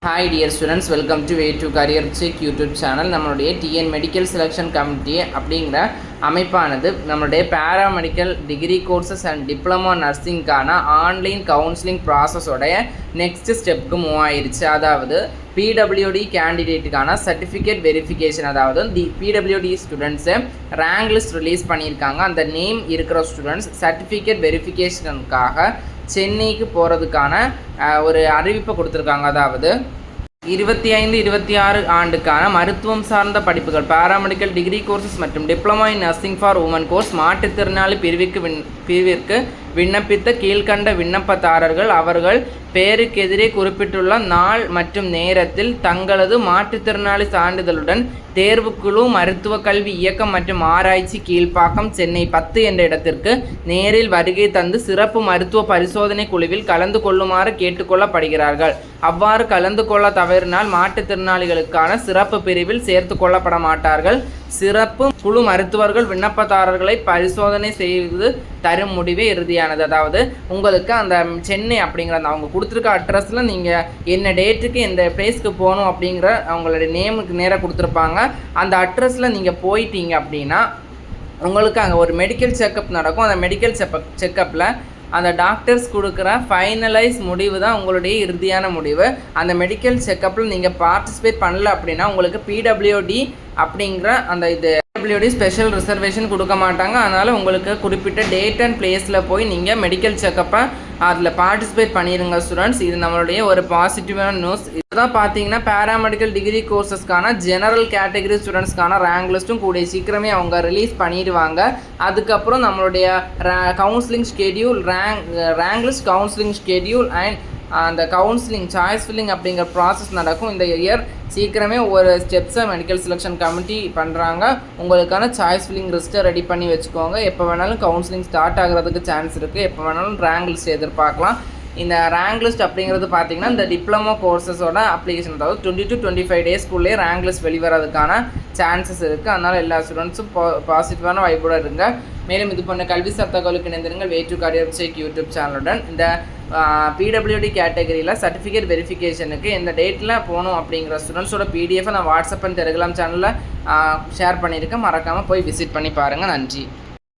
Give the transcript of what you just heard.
Hi dear students, welcome to Way to Career Check YouTube channel. நம்மளுடைய TN medical selection committee அப்படிங்கிற அமைப்பானது நம்மளுடைய paramedical degree courses and diploma நர்சிங்கான online counselling ப்ராசஸோடைய next ஸ்டெப்புக்கு move ஆயிடுச்சு. அதாவது பிடபிள்யூடி கேண்டிடேட்டுக்கான சர்டிஃபிகேட் வெரிஃபிகேஷன், அதாவது PWD students rank list release பண்ணியிருக்காங்க. அந்த நேம் இருக்கிற ஸ்டூடெண்ட்ஸ் சர்டிஃபிகேட் வெரிஃபிகேஷனுக்காக சென்னைக்கு போகிறதுக்கான ஒரு அறிவிப்பை கொடுத்துருக்காங்க. அதாவது 25-26 ஆண்டுக்கான மருத்துவம் சார்ந்த படிப்புகள் பேராமெடிக்கல் டிகிரி கோர்சஸ் மற்றும் diploma in nursing for women course மாற்றுத்திறனாளி பிரிவிற்கு விண்ணப்பித்த கீழ்கண்ட விண்ணப்பதாரர்கள் அவர்கள் பெயருக்கு எதிரே குறிப்பிட்டுள்ள நாள் மற்றும் நேரத்தில் தங்களது மாற்றுத்திறனாளி சான்றிதழுடன் தேர்வுக்குழு மருத்துவ கல்வி இயக்கம் மற்றும் ஆராய்ச்சி கீழ்ப்பாக்கம் சென்னை 10 என்ற இடத்திற்கு நேரில் வருகை தந்து சிறப்பு மருத்துவ பரிசோதனை குழுவில் கலந்து கொள்ளுமாறு கேட்டுக்கொள்ளப்படுகிறார்கள். அவ்வாறு கலந்து கொள்ள தவறினால் மாற்றுத்திறனாளிகளுக்கான சிறப்பு பிரிவில் சேர்த்து கொள்ளப்பட மாட்டார்கள். சிறப்பு குழு மருத்துவர்கள் விண்ணப்பதாரர்களை பரிசோதனை செய்து தரும் முடிவே இறுதியானது. அதாவது உங்களுக்கு அந்த சென்னை அப்படிங்கிற அந்த அவங்க கொடுத்துருக்க அட்ரஸில் நீங்கள் என்ன டேட்டுக்கு எந்த பிளேஸ்க்கு போகணும் அப்படிங்கிற அவங்களுடைய நேமுக்கு நேராக கொடுத்துருப்பாங்க. அந்த அட்ரஸில் நீங்கள் போயிட்டீங்க அப்படின்னா உங்களுக்கு அங்கே ஒரு மெடிக்கல் செக்கப் நடக்கும். அந்த மெடிக்கல் செக்கப்பில் அந்த டாக்டர்ஸ் கொடுக்குற ஃபைனலைஸ் முடிவு தான் உங்களுடைய இறுதியான முடிவு. அந்த மெடிக்கல் செக்கப்பில் நீங்கள் பார்ட்டிசிபேட் பண்ணல அப்படின்னா உங்களுக்கு பிடபிள்யூடி அப்படிங்கிற அந்த பிடபிள்யூடி ஸ்பெஷல் ரிசர்வேஷன் கொடுக்க மாட்டாங்க. அதனால் உங்களுக்கு குறிப்பிட்ட டேட் அண்ட் பிளேஸில் போய் நீங்கள் மெடிக்கல் செக்கப்பை அதில் பார்ட்டிசிபேட் பண்ணிடுங்க ஸ்டூடெண்ட்ஸ். இது நம்மளுடைய ஒரு பாசிட்டிவான நியூஸ். இதுதான் பார்த்தீங்கன்னா பேராமெடிக்கல் டிகிரி கோர்சஸ்க்கான ஜெனரல் கேட்டகரி ஸ்டூடெண்ட்ஸ்க்கான ரேங்க் லிஸ்ட்டும் கூடிய சீக்கிரமே அவங்க ரிலீஸ் பண்ணிடுவாங்க. அதுக்கப்புறம் நம்மளுடைய counselling schedule, rank list counselling schedule and அந்த கவுன்சிலிங் சாய்ஸ் ஃபில்லிங் அப்படிங்கிற ப்ராசஸ் நடக்கும். இந்த இயர் சீக்கிரமே ஒரு ஸ்டெப்ஸை மெடிக்கல் செலெக்ஷன் கமிட்டி பண்ணுறாங்க. உங்களுக்கான சாய்ஸ் ஃபில்லிங் லிஸ்ட்டை ரெடி பண்ணி வச்சுக்கோங்க. எப்போ வேணாலும் கவுன்சிலிங் ஸ்டார்ட் ஆகிறதுக்கு சான்ஸ் இருக்குது. எப்போ வேணாலும் ரேங்க் லிஸ்ட் எதிர்பார்க்கலாம். இந்த ரேங்க் லிஸ்ட் அப்படிங்கிறது பார்த்திங்கன்னா இந்த டிப்ளமோ கோர்சஸோட அப்ளிகேஷன், அதாவது 20 to 25 டேஸ்க்குள்ளே ரேங்க் லிஸ்ட் வெளிவரதுக்கான சான்சஸ் இருக்குது. அதனால் எல்லா ஸ்டூடெண்ட்ஸும் பாசிட்டிவான வைப்போடு இருங்க. மேலும் இது போன்ற கல்வி தகவலுக்கு இணைந்திருங்கள் Way to Career check YouTube சேனலுடன். இந்த பிடபிள்யூடி கேட்டகரியில் சர்டிஃபிகேட் வெரிஃபிகேஷனுக்கு எந்த டேட்டில் போகணும் அப்படிங்கிற ஸ்டூடெண்ட்ஸோட பிடிஎஃபை நான் வாட்ஸ்அப் அண்ட் டெலிகிராம் சேனலில் ஷேர் பண்ணியிருக்கேன். மறக்காமல் போய் விசிட் பண்ணி பாருங்கள். நன்றி.